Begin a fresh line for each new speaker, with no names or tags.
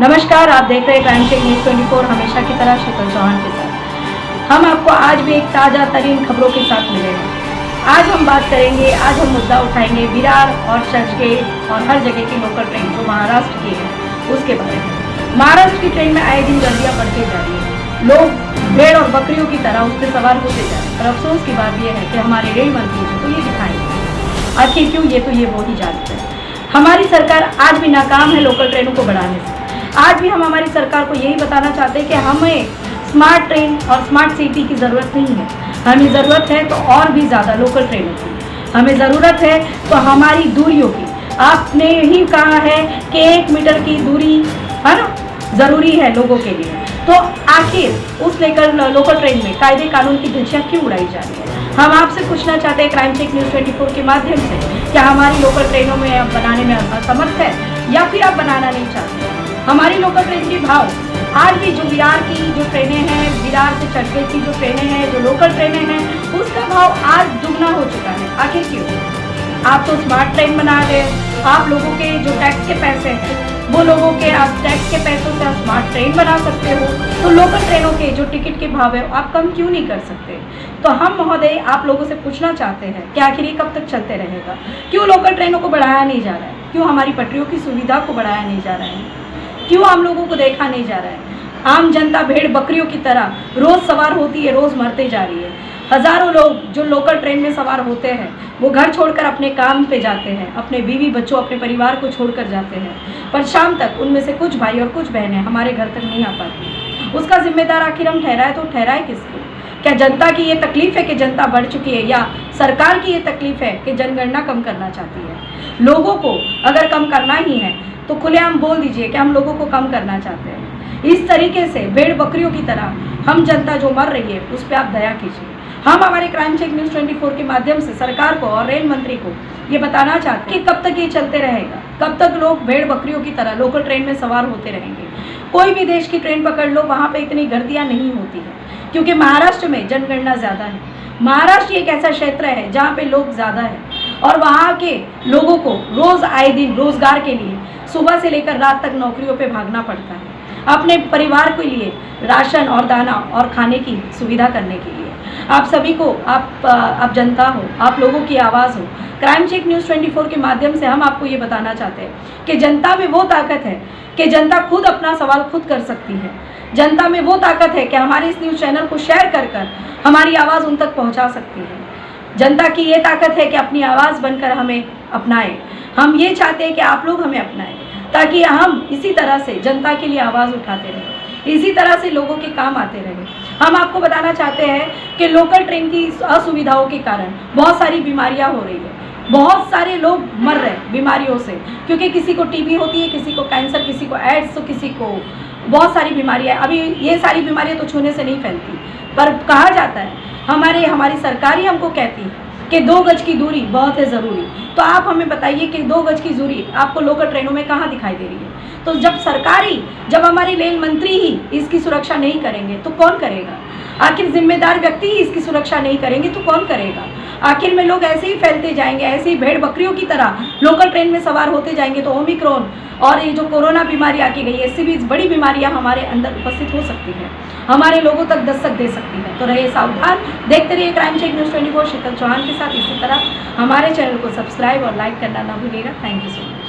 नमस्कार, आप देख रहे हैं क्राइम चेक न्यूज़ 24 हमेशा की तरह शीतल चौहान के साथ। हम आपको आज भी एक ताज़ा तरीन खबरों के साथ मिले हैं। आज हम बात करेंगे, आज हम मुद्दा उठाएंगे विरार और चर्चगेट और हर जगह की लोकल ट्रेन जो महाराष्ट्र की है उसके बारे में। महाराष्ट्र की ट्रेन में आए दिन गर्दियाँ बढ़ती जा रही है, लोग भेड़ और बकरियों की तरह उस पर सवार होते जा रहे हैं। पर अफसोस की बात यह है कि हमारे रेल मंत्री जी को ये दिखाएंगे, आखिर क्यों, ये तो ये वो ही जानते हैं। हमारी सरकार आज भी नाकाम है लोकल ट्रेनों को बढ़ाने से। आज भी हम हमारी सरकार को यही बताना चाहते हैं कि हमें स्मार्ट ट्रेन और स्मार्ट सिटी की ज़रूरत नहीं है। हमें ज़रूरत है तो और भी ज़्यादा लोकल ट्रेनों की, हमें ज़रूरत है तो हमारी दूरियों की। आपने ही कहा है कि 1 मीटर की दूरी है ना ज़रूरी है लोगों के लिए, तो आखिर उस लेकर लोकल ट्रेन में कायदे कानून की धज्जियां क्यों उड़ाई जा रही है। हम आपसे पूछना चाहते हैं क्राइम चेक न्यूज़ 24 के माध्यम से, क्या हमारी लोकल ट्रेनों में आप बनाने में असमर्थ है या फिर आप बनाना नहीं चाहते। हमारी लोकल ट्रेन के भाव आज भी जो विरार की जो ट्रेनें हैं, विरार से चर्चगेट की जो ट्रेनें हैं, जो लोकल ट्रेनें हैं, उसका भाव आज दुगना हो चुका है। आखिर क्यों? आप तो स्मार्ट ट्रेन बना रहे, आप लोगों के जो टैक्स के पैसे हैं वो लोगों के आप टैक्स के पैसों से आप स्मार्ट ट्रेन बना सकते हो, तो लोकल ट्रेनों के जो टिकट के भाव है आप कम क्यों नहीं कर सकते। तो हम महोदय आप लोगों से पूछना चाहते हैं कि आखिर ये कब तक चलते रहेगा। क्यों लोकल ट्रेनों को बढ़ाया नहीं जा रहा है, क्यों हमारी पटरियों की सुविधा को बढ़ाया नहीं जा रहा है, क्यों आम लोगों को देखा नहीं जा रहा है। आम जनता भेड़ बकरियों की तरह रोज़ सवार होती है, रोज़ मरते जा रही है। हज़ारों लोग जो लोकल ट्रेन में सवार होते हैं वो घर छोड़कर अपने काम पे जाते हैं, अपने बीवी बच्चों अपने परिवार को छोड़कर जाते हैं, पर शाम तक उनमें से कुछ भाई और कुछ बहनें हमारे घर तक नहीं आ पाती। उसका जिम्मेदार आखिर हम ठहराए तो ठहराए किसको। क्या जनता की ये तकलीफ़ है कि जनता बढ़ चुकी है, या सरकार की ये तकलीफ़ है कि जनगणना कम करना चाहती है। लोगों को अगर कम करना ही है तो खुलेआम बोल दीजिए कि हम लोगों को कम करना चाहते हैं। इस तरीके से भेड़ बकरियों की तरह हम जनता जो मर रही है उस पर आप दया कीजिए। हम हमारे क्राइम चेक न्यूज़ 24 के माध्यम से सरकार को और रेल मंत्री को ये बताना चाहते हैं कि कब तक ये चलते रहेगा, कब तक लोग भेड़ बकरियों की तरह लोकल ट्रेन में सवार होते रहेंगे। कोई भी देश की ट्रेन पकड़ लो, वहाँ पे इतनी गर्दियाँ नहीं होती है, क्योंकि महाराष्ट्र में जनगणना ज़्यादा है। महाराष्ट्र एक ऐसा क्षेत्र है जहाँ पे लोग ज़्यादा है और वहाँ के लोगों को रोज़ आए दिन रोज़गार के लिए सुबह से लेकर रात तक नौकरियों पे भागना पड़ता है, अपने परिवार के लिए राशन और दाना और खाने की सुविधा करने के लिए। आप सभी को, आप जनता हो, आप लोगों की आवाज़ हो। क्राइम चेक न्यूज़ 24 के माध्यम से हम आपको ये बताना चाहते हैं कि जनता में वो ताकत है कि जनता खुद अपना सवाल खुद कर सकती है। जनता में वो ताकत है कि हमारे इस न्यूज़ चैनल को शेयर कर हमारी आवाज़ उन तक पहुंचा सकती है। जनता की ये ताकत है कि अपनी आवाज़ बनकर हमें अपनाएं। हम ये चाहते हैं कि आप लोग हमें अपनाएं, ताकि हम इसी तरह से जनता के लिए आवाज़ उठाते रहें, इसी तरह से लोगों के काम आते रहें। हम आपको बताना चाहते हैं कि लोकल ट्रेन की असुविधाओं के कारण बहुत सारी बीमारियां हो रही है, बहुत सारे लोग मर रहे हैं बीमारियों से, क्योंकि किसी को टीबी होती है, किसी को कैंसर, किसी को एड्स, तो किसी को बहुत सारी बीमारियां। अभी ये सारी बीमारियां तो छूने से नहीं फैलती, पर कहा जाता है, हमारी सरकार ही हमको कहती है कि 2 गज की दूरी बहुत है ज़रूरी। तो आप हमें बताइए कि 2 गज की दूरी आपको लोकल ट्रेनों में कहाँ दिखाई दे रही है। तो जब हमारे रेल मंत्री ही इसकी सुरक्षा नहीं करेंगे तो कौन करेगा। आखिर जिम्मेदार व्यक्ति ही इसकी सुरक्षा नहीं करेंगे तो कौन करेगा। आखिर में लोग ऐसे ही फैलते जाएंगे, ऐसे ही भेड़ बकरियों की तरह लोकल ट्रेन में सवार होते जाएंगे, तो ओमिक्रॉन और ये जो कोरोना बीमारी आके गई है, इससे भी बड़ी बीमारियां हमारे अंदर उपस्थित हो सकती हैं, हमारे लोगों तक दस्तक दे सकती है। तो रहिए सावधान, देखते रहिए क्राइम चेक न्यूज़ 24 शीतल चौहान के साथ। इसी तरह हमारे चैनल को सब्सक्राइब और लाइक करना ना भूलिएगा। Thank you so much.